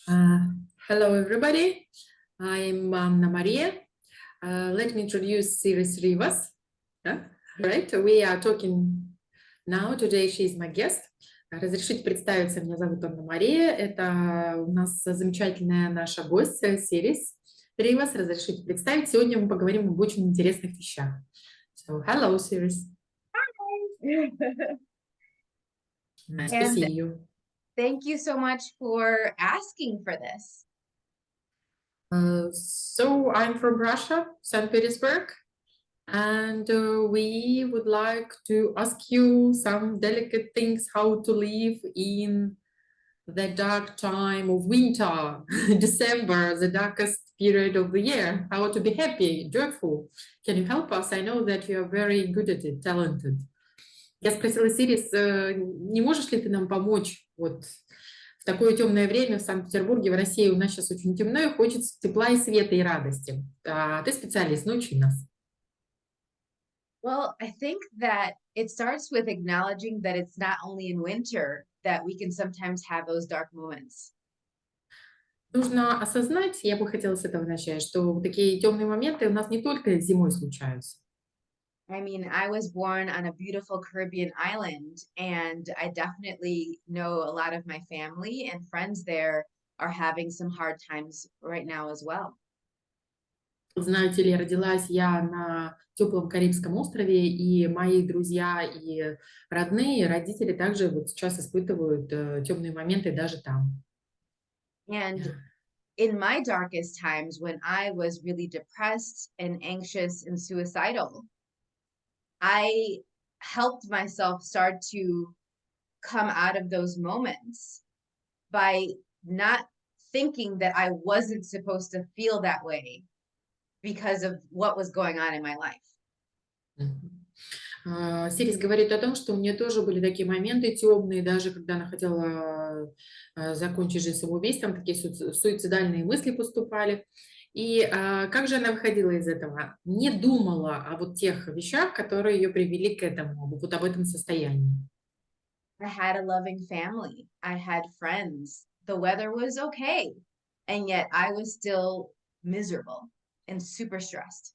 Uh, Hello, everybody. I'm Anna Maria. Let me introduce Siris Rivas. Right, we are talking now. Today she is my guest. Разрешите представиться, меня зовут Анна Мария. Это у нас замечательная наша гостья Сирис Ривас. Разрешите представить. Сегодня мы поговорим об очень интересных вещах. So, hello, Siris. Nice to see you. Thank you so much for asking for this. So I'm from Russia, St. Petersburg, and we would like to ask you some delicate things, how to live in the dark time of winter, December, the darkest period of the year, how to be happy, joyful. Can you help us? I know that you are very good at it, talented. Я спросила Сирис, не можешь ли ты нам помочь вот в такое темное время в Санкт-Петербурге, в России у нас сейчас очень темно, и хочется тепла и света и радости. А ты специалист, научи нас. Well, I think that it starts with acknowledging that it's not only in winter that we can sometimes have those dark moments. Нужно осознать, я бы хотела с этого начать, что такие темные моменты у нас не только зимой случаются. I mean, I was born on a beautiful Caribbean island, and I definitely know a lot of my family and friends there are having some hard times right now as well. Знаете ли, родилась я на теплом Карибском острове, и мои друзья и родные, и родители также вот сейчас испытывают темные моменты даже там. And in my darkest times, when I was really depressed and anxious and suicidal, I helped myself start to come out of those moments by not thinking that I wasn't supposed to feel that way because of what was going on in my life. Сирис говорит о том, что у нее тоже были такие моменты темные, даже когда она хотела закончить жизнь самоубийством, такие суицидальные мысли поступали. И как же она выходила из этого? Не думала о вот тех вещах, которые ее привели к этому, вот об этом состоянии. I had a loving family. I had friends. The weather was okay. And yet I was still miserable and super stressed.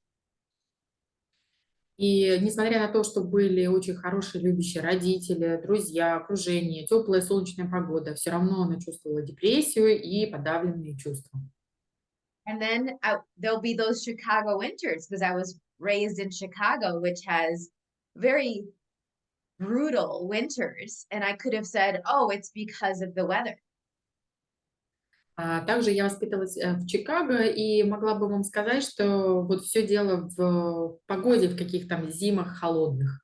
И несмотря на то, что были очень хорошие, любящие родители, друзья, окружение, теплая солнечная погода, все равно она чувствовала депрессию и подавленные чувства. And then there'll be those Chicago winters because I was raised in Chicago, which has very brutal winters. And I could have said, oh, it's because of the weather. Также я воспитывалась в Чикаго и могла бы вам сказать, что вот все дело в погоде, в каких там зимах холодных.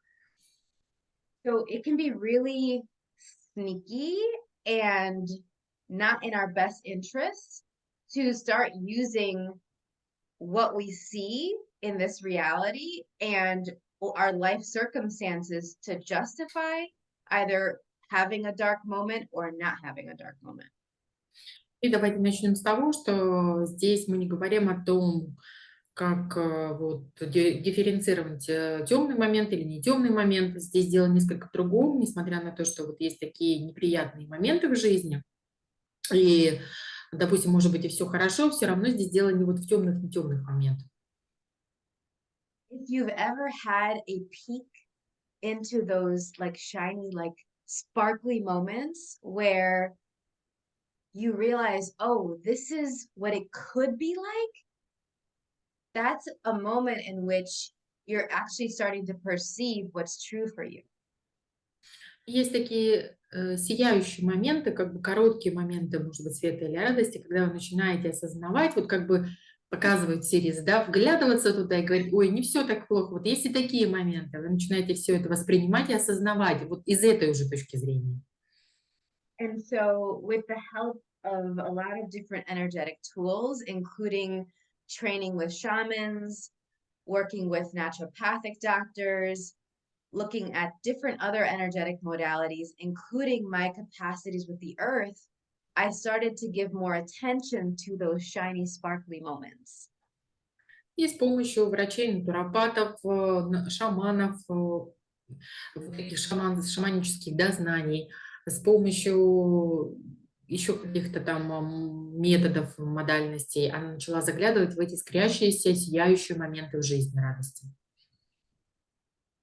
So it can be really sneaky and not in our best interest to start using what we see in this reality and our life circumstances to justify either having a dark moment or not having a dark moment. И давайте начнем с того, что здесь мы не говорим о том, как вот дифференцировать темный момент или не темный момент. Здесь дело несколько в другом, несмотря на то, что вот есть такие неприятные моменты в жизни. И, допустим, может быть и все хорошо, все равно здесь дело не вот в темных, не темных моментах. If you've ever had a peek into those like shiny, like sparkly moments where you realize, oh, this is what it could be like, that's a moment in which you're actually starting to perceive what's true for you. Есть такие сияющие моменты, как бы короткие моменты, может быть, света или радости, когда вы начинаете осознавать, вот как бы показывают Сирис, да, вглядываться туда и говорить, ой, не все так плохо. Вот есть и такие моменты, вы начинаете все это воспринимать и осознавать вот из этой уже точки зрения. And so with the help of a lot of different energetic tools, including training with shamans, working with naturopathic doctors, looking at different other energetic modalities, including my capacities with the earth, I started to give more attention to those shiny, sparkly moments. И с помощью врачей, натуропатов, шаманов, таких шаманических, да, знаний, с помощью еще каких-то там методов, модальностей, она начала заглядывать в эти искрящиеся, сияющие моменты в жизни радости.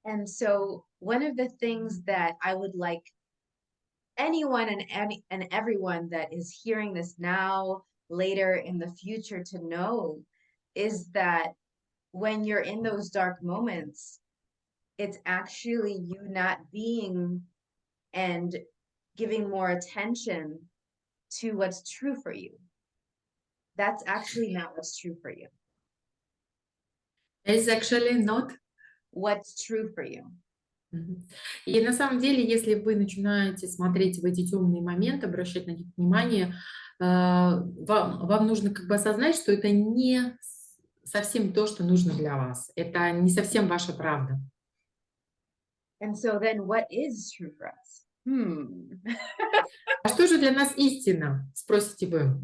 And so one of the things that I would like anyone and everyone that is hearing this now, later in the future to know is that when you're in those dark moments, it's actually you not being and giving more attention to what's true for you. That's actually not what's true for you. It's actually not. What's true for you. И на самом деле, если вы начинаете смотреть в эти темные моменты, обращать на них внимание, вам нужно как бы осознать, что это не совсем то, что нужно для вас. Это не совсем ваша правда. And so then what is true for us? А что же для нас истина? Спросите вы.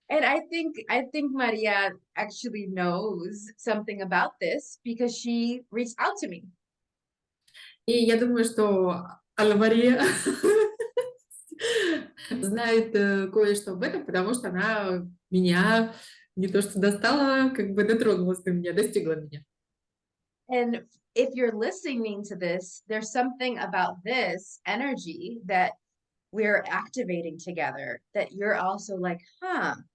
And I think Maria actually knows something about this because she reached out to me. И я думаю, что Алла Мария знает кое-что об этом, потому что она меня не то что достала, как бы дотронулась до меня, достигла меня. And if you're listening to this, there's something about this energy that we're activating together that you're also like,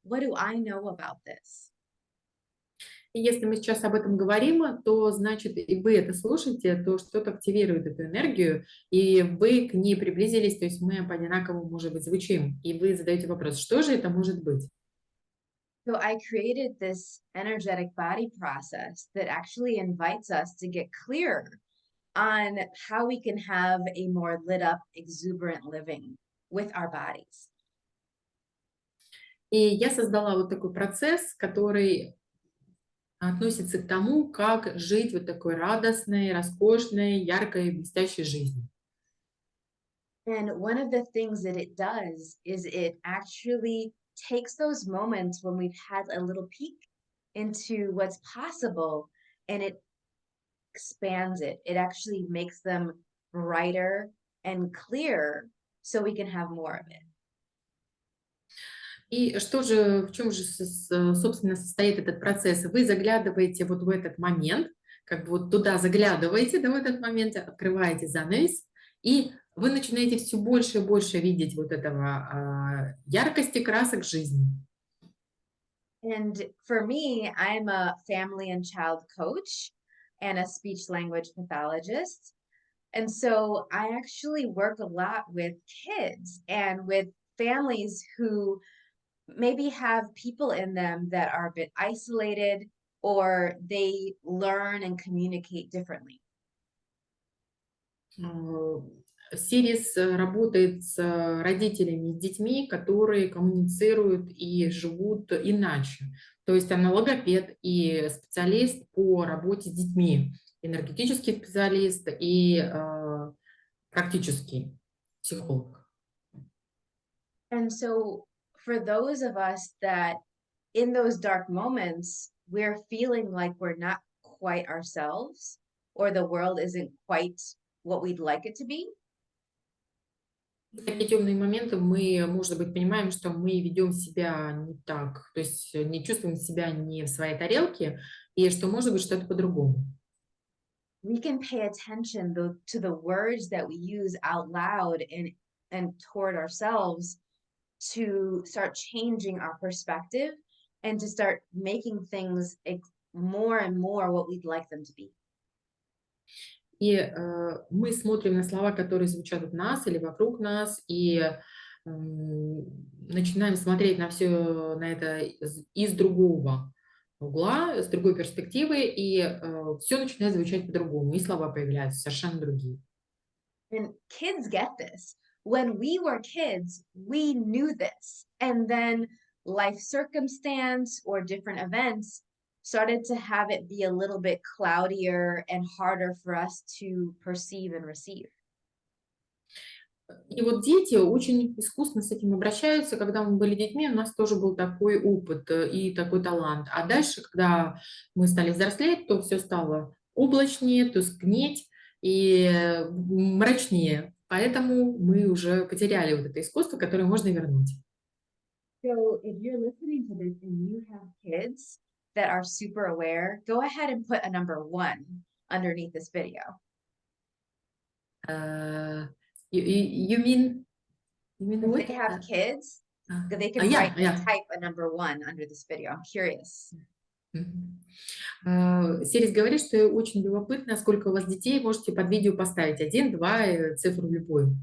what do I know about this? И если мы сейчас об этом говорим, то значит, и вы это слушаете, то что-то активирует эту энергию, и вы к ней приблизились, то есть мы по одинаковому, может быть, звучим, и вы задаете вопрос, что же это может быть? So I created this energetic body process that actually invites us to get clear on how we can have a more lit up, exuberant living with our bodies. И я создала вот такой процесс, который относится к тому, как жить вот такой радостной, роскошной, яркой, блестящей жизнью. And one of the things that it does is it actually takes those moments when we've had a little peek into what's possible and it expands it. It actually makes them brighter and clearer so we can have more of it. И что же, в чем же, собственно, состоит этот процесс? Вы заглядываете вот в этот момент, как бы вот туда заглядываете, да, в этот момент, открываете занавес, и вы начинаете все больше и больше видеть вот этого яркости красок жизни. And for me, I'm a family and child coach and a speech language pathologist. And so I actually work a lot with kids and with families who maybe have people in them that are a bit isolated or they learn and communicate differently. Сирис работает с родителями, с детьми, которые коммуницируют и живут иначе. То есть она логопед и специалист по работе с детьми, энергетический специалист и практический психолог. And so for those of us that in those dark moments, we're feeling like we're not quite ourselves or the world isn't quite what we'd like it to be. В такие темные моменты мы, может быть, понимаем, что мы ведем себя не так, то есть не чувствуем себя не в своей тарелке, и что может быть что-то по-другому. We can pay attention to the words that we use out loud and toward ourselves to start changing our perspective and to start making things more and more what we'd like them to be. И мы смотрим на слова, которые звучат в нас или вокруг нас, и начинаем смотреть на все на это из другого угла, с другой перспективы, и все начинает звучать по-другому, и слова появляются совершенно другие. And kids get this. When we were kids, we knew this. And then life circumstance or different events started to have it be a little bit cloudier and harder for us to perceive and receive. И вот дети очень искусно с этим обращаются. Когда мы были детьми, у нас тоже был такой опыт и такой талант. А дальше, когда мы стали взрослеть, то все стало облачнее, тускнеть и мрачнее. Поэтому мы уже потеряли вот это искусство, которое можно вернуть. So if you're listening to this and you have kids that are super aware, go ahead and put a number 1 underneath this video. Uh, you mean If what? they have kids, they can Yeah, write and yeah. type a number 1 under this video. I'm curious. Мгм. Сирис говорит, что очень любопытно, сколько у вас детей, можете под видео поставить. 1, 2, цифру любую.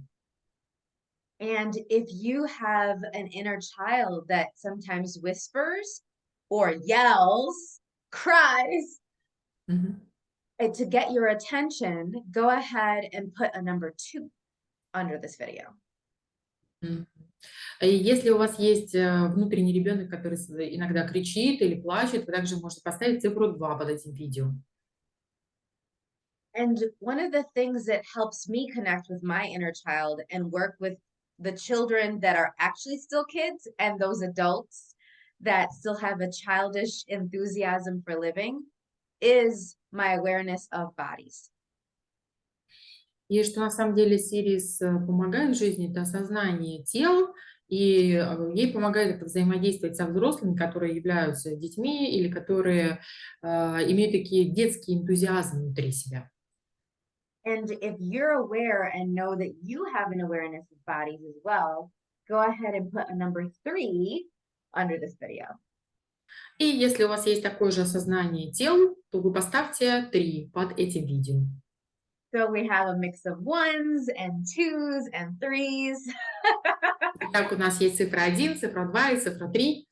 And if you have an inner child that sometimes whispers or yells, cries, Мгм. to get your attention, go ahead and put a number 2 under this video. Мгм. И если у вас есть внутренний ребенок, который иногда кричит или плачет, вы также можете поставить цифру 2 под этим видео. And one of the things that helps me connect with my inner child and work with the children that are actually still kids and those adults that still have a childish enthusiasm for living is my awareness of bodies. И что на самом деле Сирис помогает в жизни, это осознание тел, и ей помогает это взаимодействовать со взрослыми, которые являются детьми или которые имеют такие детские энтузиазмы внутри себя. And if you're aware and know that you have an awareness of bodies as well, go ahead and put a number 3 under this video. И если у вас есть такое же осознание тел, то вы поставьте 3 под этим видео. So we have a mix of 1s and 2s and 3s. Так, у нас есть цифра 1, цифра 2 и цифра 3.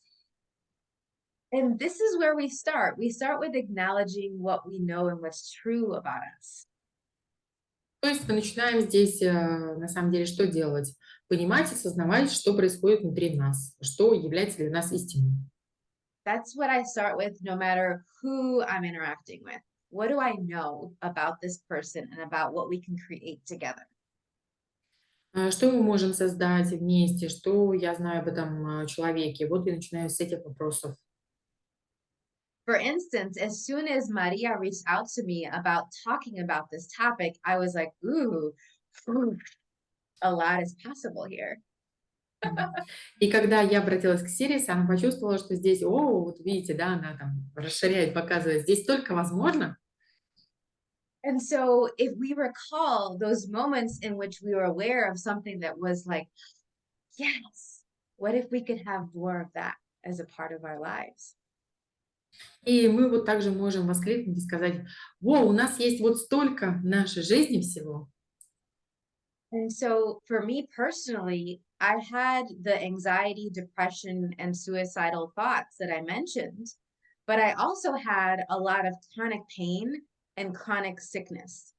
And this is where we start. We start with acknowledging what we know and what's true about us. То есть мы начинаем здесь, на самом деле, что делать? Понимать, осознавать, что происходит внутри нас, что является для нас истиной. That's what I start with no matter who I'm interacting with. What do I know about this person and about what we can create together? Что мы можем создать вместе, что я знаю об этом человеке? Вот я начинаю с этих вопросов. For instance, as soon as Maria reached out to me about talking about this topic, I was like, ooh, a lot is possible here. Мгм. И когда я обратилась к Сирис, она почувствовала, что здесь, вот видите, да, она там расширяет, показывает, здесь столько возможно. And so, if we recall those moments in which we were aware of something that was like, yes, what if we could have more of that as a part of our lives? И мы вот также можем воскликнуть и сказать, у нас есть вот столько в нашей жизни всего. And so, for me personally, I had the anxiety, depression, and suicidal thoughts that I mentioned, but I also had a lot of chronic pain and chronic sickness.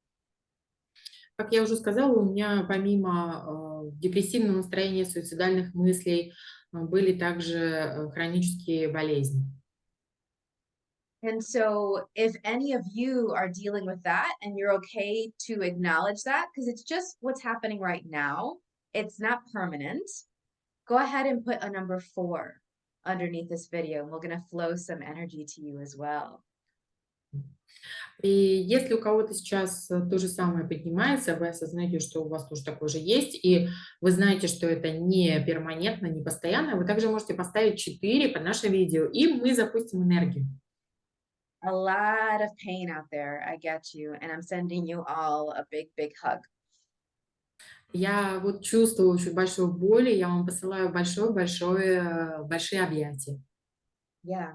Как я уже сказала, у меня помимо депрессивного настроения, суицидальных мыслей были также хронические болезни. And so, if any of you are dealing with that and you're okay to acknowledge that, because it's just what's happening right now, it's not permanent, go ahead and put a number 4 underneath this video, and we're going to flow some energy to you as well. И если у кого-то сейчас то же самое поднимается, вы осознаете, что у вас тоже такое же есть, и вы знаете, что это не перманентно, не постоянно, вы также можете поставить 4 под наше видео, и мы запустим энергию. A lot of pain out there. I get you. And I'm sending you all a big, big hug. Я вот чувствую очень большую боль, и я вам посылаю большие объятия. Yeah.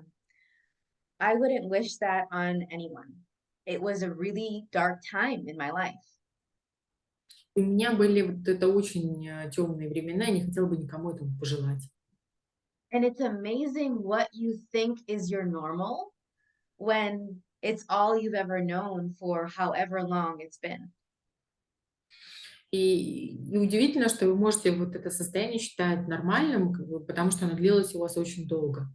I wouldn't wish that on anyone. It was a really dark time in my life. У меня были вот это очень темные времена, я не хотела бы никому этому пожелать. And it's amazing what you think is your normal when it's all you've ever known for however long it's been. И удивительно, что вы можете вот это состояние считать нормальным, потому что оно длилось у вас очень долго.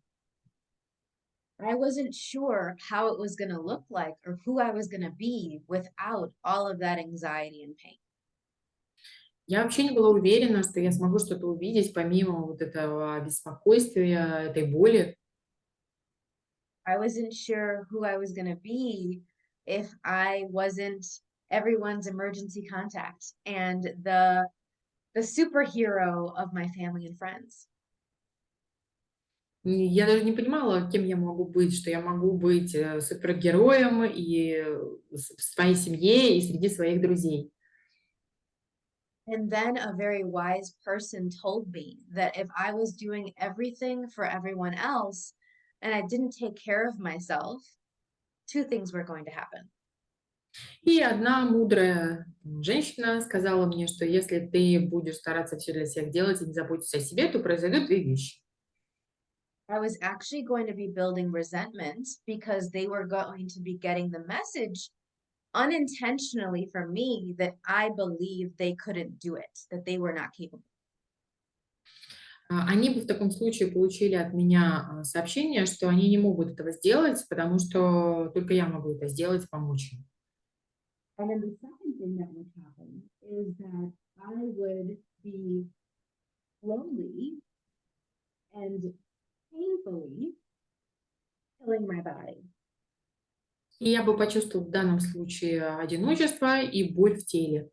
I wasn't sure how it was going to look like or who I was going to be without all of that anxiety and pain. Я вообще не была уверена, что я смогу что-то увидеть помимо вот этого беспокойствия, этой боли. I wasn't sure who I was going to be if I wasn't everyone's emergency contact and the superhero of my family and friends. И я даже не понимала, кем я могу быть, что я могу быть супергероем и в своей семье, и среди своих друзей. And then a very wise person told me that if I was doing everything for everyone else and I didn't take care of myself, two things were going to happen. И одна мудрая женщина сказала мне, что если ты будешь стараться все для всех делать и не заботиться о себе, то произойдут две вещи. I was actually going to be building resentment because they were going to be getting the message unintentionally from me that I believed they couldn't do it, that they were not capable. Они бы в таком случае получили от меня сообщение, что они не могут этого сделать, потому что только я могу это сделать, помочь им. And then the second thing that would happen is that I would be slowly and painfully killing my body. И я бы почувствовала в данном случае одиночество и боль в теле.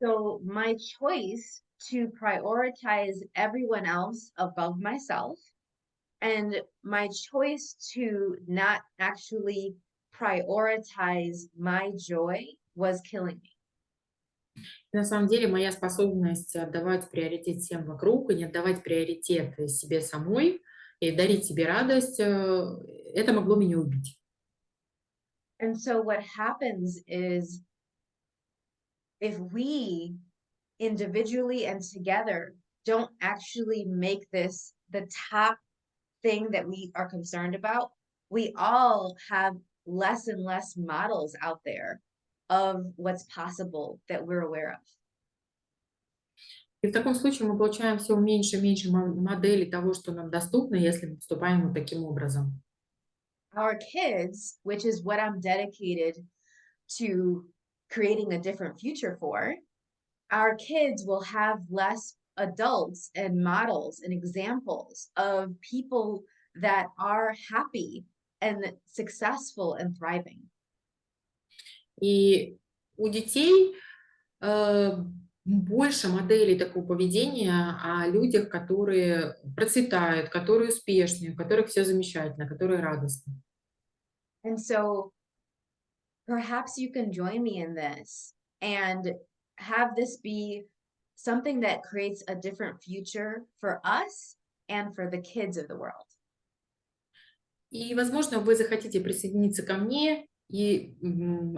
So my choice to prioritize everyone else above myself and my choice to not actually prioritize my joy was killing me. На самом деле моя способность отдавать приоритет всем вокруг и не отдавать приоритет себе самой и дарить себе радость, это могло меня убить. And so what happens is if we individually and together don't actually make this the top thing that we are concerned about, we all have less and less models out there of what's possible that we're aware of. И в таком случае мы получаем все меньше и меньше моделей того, что нам доступно, если мы поступаем вот таким образом. Our kids, which is what I'm dedicated to creating a different future for, our kids will have less adults and models and examples of people that are happy and successful and thriving. И у детей больше моделей такого поведения о людях, которые процветают, которые успешные, у которых все замечательно, которые радостны. And so perhaps you can join me in this and have this be something that creates a different future for us and for the kids of the world. И, возможно, вы захотите присоединиться ко мне и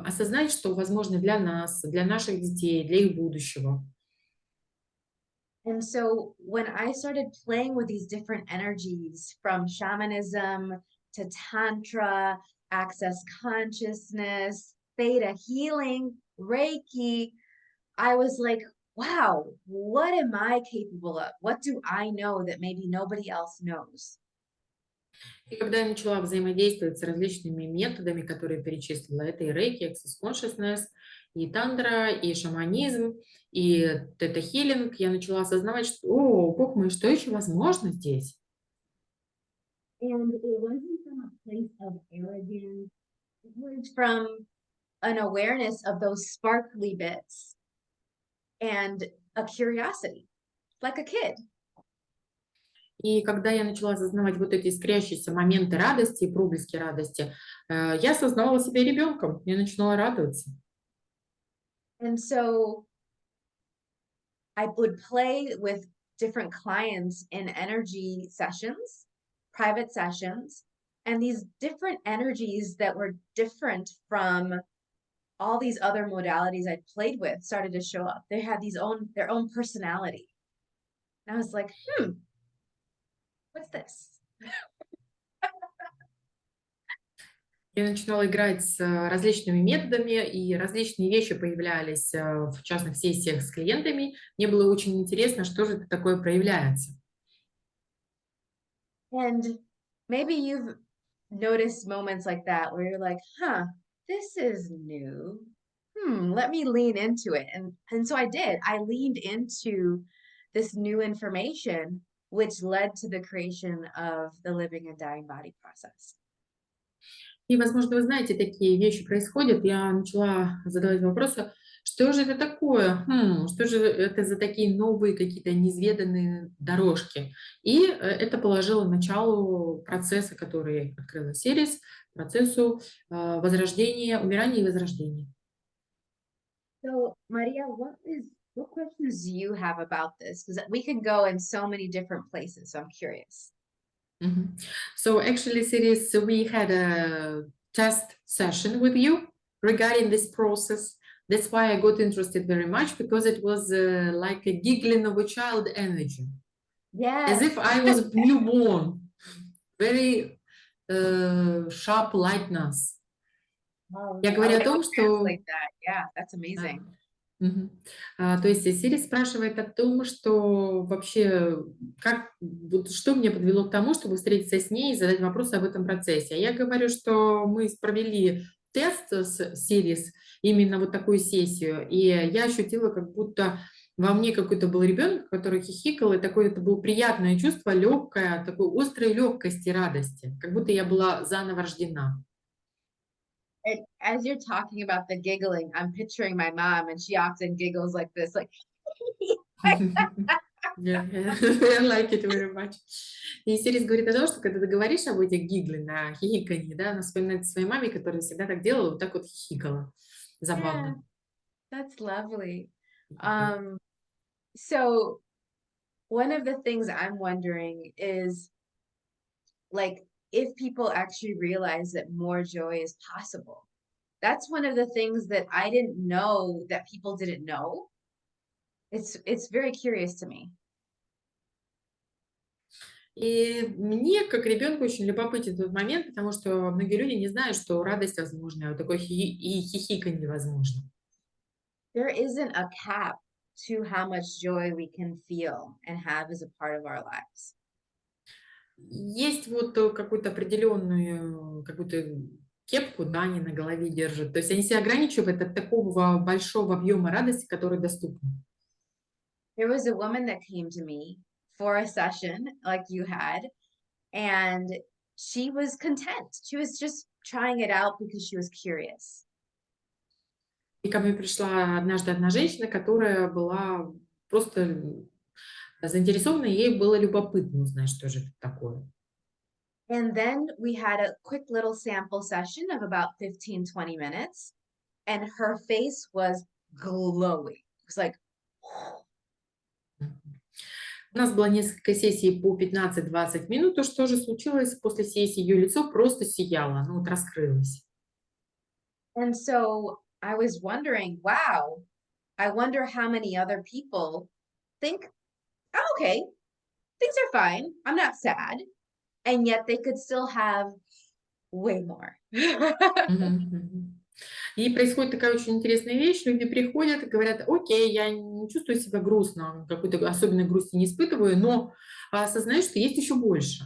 осознать, что возможно для нас, для наших детей, для их будущего. And so when I started playing with these different energies from shamanism to tantra, access consciousness, theta healing, Reiki, I was like, wow, what am I capable of? What do I know that maybe nobody else knows? И когда я начала взаимодействовать с различными методами, которые я перечислила, это и рейки, access consciousness, и тандра, и шаманизм, и тета-хилинг, я начала осознавать, что, о, бог мой, что еще возможно здесь? And it wasn't from a place of arrogance. It was from an awareness of those sparkly bits and a curiosity, like a kid. И когда я начала осознавать вот эти искрящиеся моменты радости и проблески радости, я осознавала себя ребенком, я начинала радоваться. And so I would play with different clients in energy sessions, private sessions, and these different energies that were different from all these other modalities I'd played with started to show up. They had their own personality. And I was like, what's this? Я начинала играть с различными методами, и различные вещи появлялись в частных сессиях с клиентами. Мне было очень интересно, что же это такое проявляется. And maybe you've noticed moments like that where you're like, this is new. Let me lean into it. And so I did. I leaned into this new information, which led to the creation of the living and dying body process. И, возможно, вы знаете, такие вещи происходят. Я начала задавать вопросы, что же это такое? Что же это за такие новые какие-то неизведанные дорожки? И это положило началу процесса, который открыла Сирис, процессу возрождения, умирания и возрождения. So, Maria, what questions do you have about this? Because we can go in so many different places. So I'm curious. Mhm. So actually, Siris, we had a test session with you regarding this process. That's why I got interested very much because it was like a giggling of a child energy, as Yes. if I was newborn, very sharp lightness. Oh, Я I говорю о would том, что translate that. Yeah, that's да. amazing. Мгм. То есть Сири спрашивает о том, что вообще, как, вот что меня подвело к тому, чтобы встретиться с ней и задать вопросы об этом процессе. А я говорю, что мы провели тест с Сирис, именно вот такую сессию, и я ощутила, как будто во мне какой-то был ребенок, который хихикал, и такое это было приятное чувство, легкое, такой острой легкости, радости, как будто я была заново рождена. And as you're talking about the giggling, I'm picturing my mom, and she often giggles like this, like. Yeah, I like it very much. И Сирис говорит о том, что когда ты говоришь об этих гигле на хихиканье, да, она вспоминает своей маме, которая всегда так делала, вот так вот хихикала. Yeah, Забавно. that's lovely. So one of the things I'm wondering is like if people actually realize that more joy is possible. That's one of the things that I didn't know that people didn't know. It's very curious to me. И мне, как ребенку, очень любопытен тот момент, потому что многие люди не знают, что радость возможна, вот такое и хихиканье возможно. There isn't a cap to how much joy we can feel and have as a part of our lives. Есть вот какую-то определенную, какую-то кепку, да, они на голове держат. То есть они себя ограничивают от такого большого объема радости, который доступен. There was a woman that came to me for a session like you had, and she was content. She was just trying it out because she was curious. И ко мне пришла однажды одна женщина, которая была просто заинтересована, и ей было любопытно узнать, что же это такое. And then we had a quick little sample session of about 15, 20 minutes, and her face was glowing. It was like, У нас было несколько сессий по 15-20 минут. То, что же случилось после сессии, ее лицо просто сияло, ну вот раскрылось. and so I was wondering, wow, I wonder how many other people think, oh, okay, things are fine. I'm not sad. And yet they could still have way more. Мгм, мгм. И происходит такая очень интересная вещь. Люди приходят и говорят, окей, я не чувствую себя грустно, какой-то особенной грусти не испытываю, но осознаю, что есть еще больше.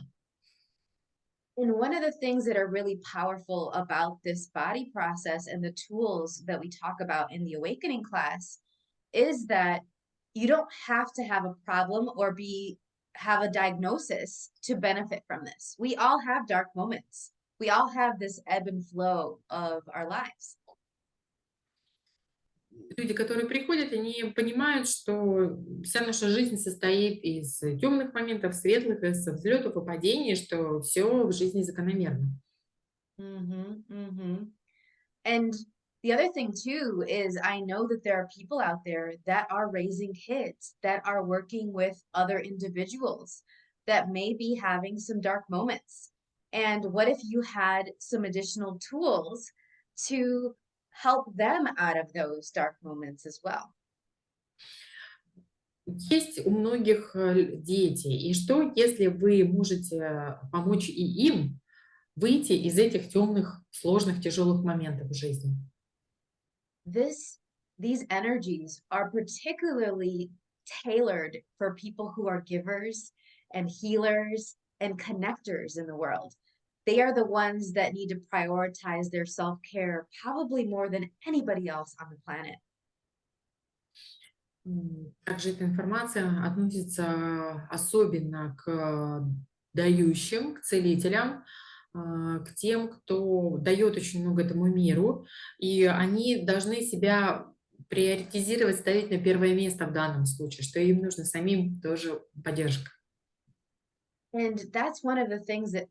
And one of the things that are really powerful about this body process and the tools that we talk about in the awakening class is that you don't have to have a problem or be have a diagnosis to benefit from this. We all have dark moments. We all have this ebb and flow of our lives. Люди, которые приходят, они понимают, что вся наша жизнь состоит из темных моментов, светлых, из взлетов и падений, что все в жизни закономерно. And the other thing too is I know that there are people out there that are raising kids, that are working with other individuals that may be having some dark moments. And what if you had some additional tools to help them out of those dark moments as well? Есть у многих дети, и что, если вы можете помочь и им выйти из этих темных, сложных, тяжелых моментов в жизни? These energies are particularly tailored for people who are givers and healers and connectors in the world. They are the ones that need to prioritize their self-care probably more than anybody else on the planet. Также эта информация относится особенно к дающим, к целителям, к тем, кто дает очень много этому миру, и они должны себя приоритизировать, ставить на первое место в данном случае, что им нужно самим тоже поддержка. And that's one of the things that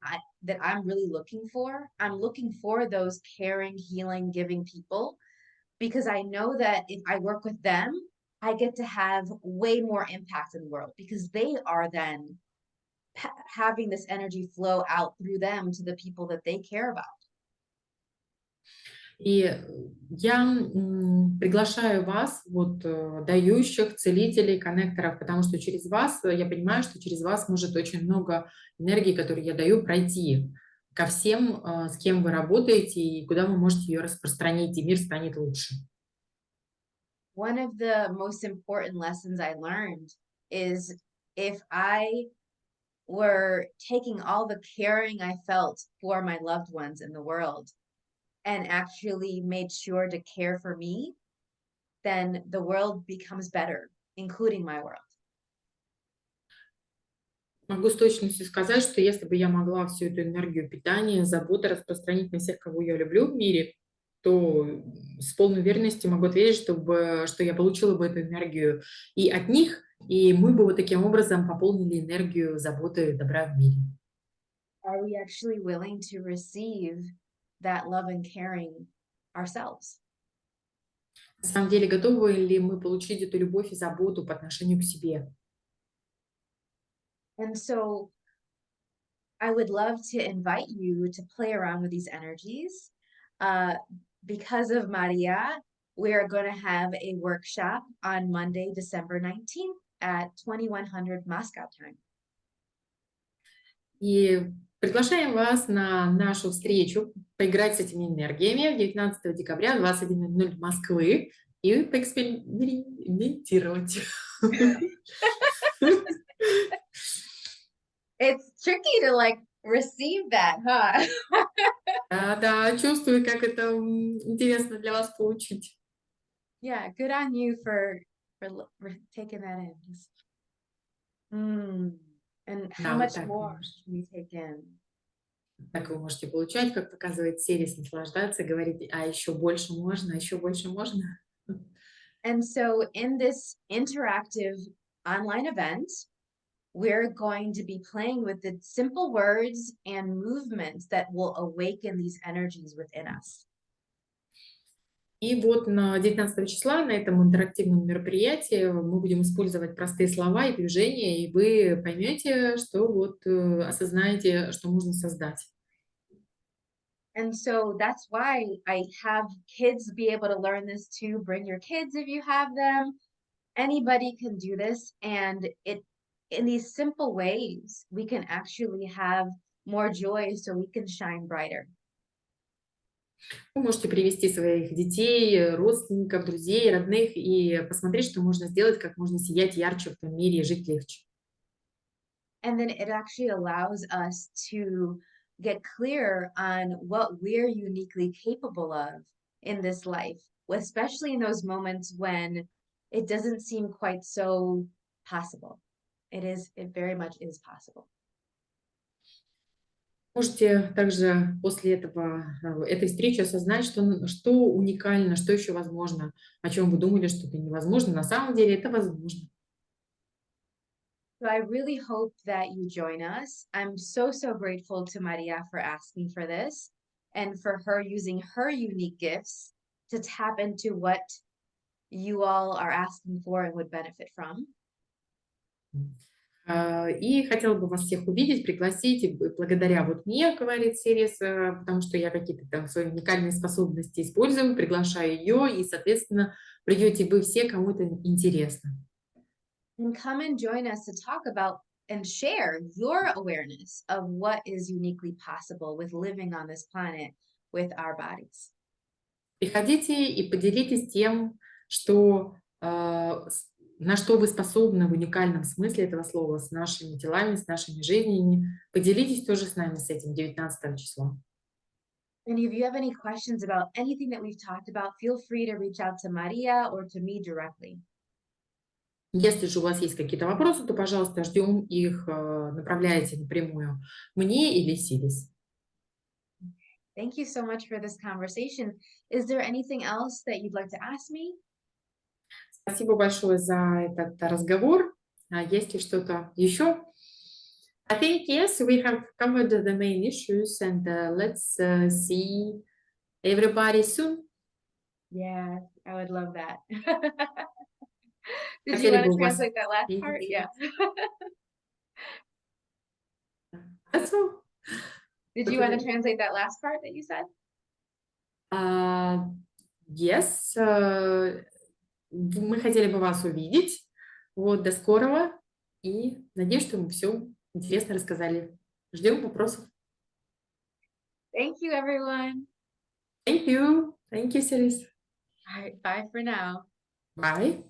I'm really looking for. I'm looking for those caring, healing, giving people because I know that if I work with them, I get to have way more impact in the world because they are then having this energy flow out through them to the people that they care about. И я приглашаю вас, вот, дающих, целителей, коннекторов, потому что через вас, я понимаю, что через вас может очень много энергии, которую я даю, пройти ко всем, с кем вы работаете, и куда вы можете ее распространить, и мир станет лучше. One of the most important lessons I learned is if I were taking all the caring I felt for my loved ones in the world and actually made sure to care for me, then the world becomes better, including my world. Могу с точностью сказать, что если бы я могла всю эту энергию питания, заботы распространить на всех, кого я люблю в мире, то с полной уверенностью могу ответить, что я получила бы эту энергию и от них, и мы бы вот таким образом пополнили энергию заботы и добра в мире. Are we actually willing to receive that love and caring ourselves? На самом деле, готовы ли мы получить эту любовь и заботу по отношению к себе? And so I would love to invite you to play around with these energies. Uh, because of Maria, we are going to have a workshop on Monday, December 19th at 2100 Moscow time. И приглашаем вас на нашу встречу поиграть с этими энергиями 19 декабря 21:00 Москвы и поэкспериментировать. It's tricky to like receive that, huh? Да, чувствую, как это интересно для вас получить. Yeah, good on you for taking that in. And how Да, вот much так вы more можете. can you take in? Так вы можете получать, как показывает Сирис, наслаждаться, говорить, а еще больше можно, а еще больше можно. And so in this interactive online event, we're going to be playing with the simple words and movements that will awaken these energies within us. И вот на 19 числа на этом интерактивном мероприятии мы будем использовать простые слова и движения, и вы поймете, что вот осознаете, что можно создать. And so that's why I have kids be able to learn this too. Bring your kids if you have them. Anybody can do this. And in these simple ways, we can actually have more joy so we can shine brighter. Вы можете привести своих детей, родственников, друзей, родных и посмотреть, что можно сделать, как можно сиять ярче в этом мире и жить легче. And then it actually allows us to get clear on what we're uniquely capable of in this life, especially in those moments when it doesn't seem quite so possible. It very much is possible. Можете также после этой встречи осознать, что уникально, что еще возможно, о чем вы думали, что это невозможно. На самом деле это возможно. So I really hope that you join us. I'm so, so grateful to Maria for asking for this and for her using her unique gifts to tap into what you all are asking for and would benefit from. И хотела бы вас всех увидеть, пригласить, и благодаря вот мне, говорит Сирис, потому что я какие-то там свои уникальные способности использую, приглашаю ее, и, соответственно, придете вы все, кому это интересно. And come and join us to talk about and share your awareness of what is uniquely possible with living on this planet with our bodies. Приходите и поделитесь тем, на что вы способны в уникальном смысле этого слова, с нашими телами, с нашими жизнями. Поделитесь тоже с нами с этим 19 числа. And if you have any questions about anything that we've talked about, feel free to reach out to Maria or to me directly. Если же у вас есть какие-то вопросы, то, пожалуйста, ждем их, направляйте напрямую мне или Сирис. Thank you so much for this conversation. Is there anything else that you'd like to ask me? Спасибо большое за этот разговор. Есть ли что-то еще? I think yes, we have covered the main issues, and let's see everybody soon. Yeah, I would love that. Did you Хотели want бы to у вас translate that last part? видеть. Yeah. That's all. Did you want to translate that last part that you said? Yes, мы хотели бы вас увидеть. Вот, до скорого. И надеюсь, что мы все интересно рассказали. Ждем вопросов. Thank you, everyone. Thank you. Thank you, Siris. All right, bye for now. Bye.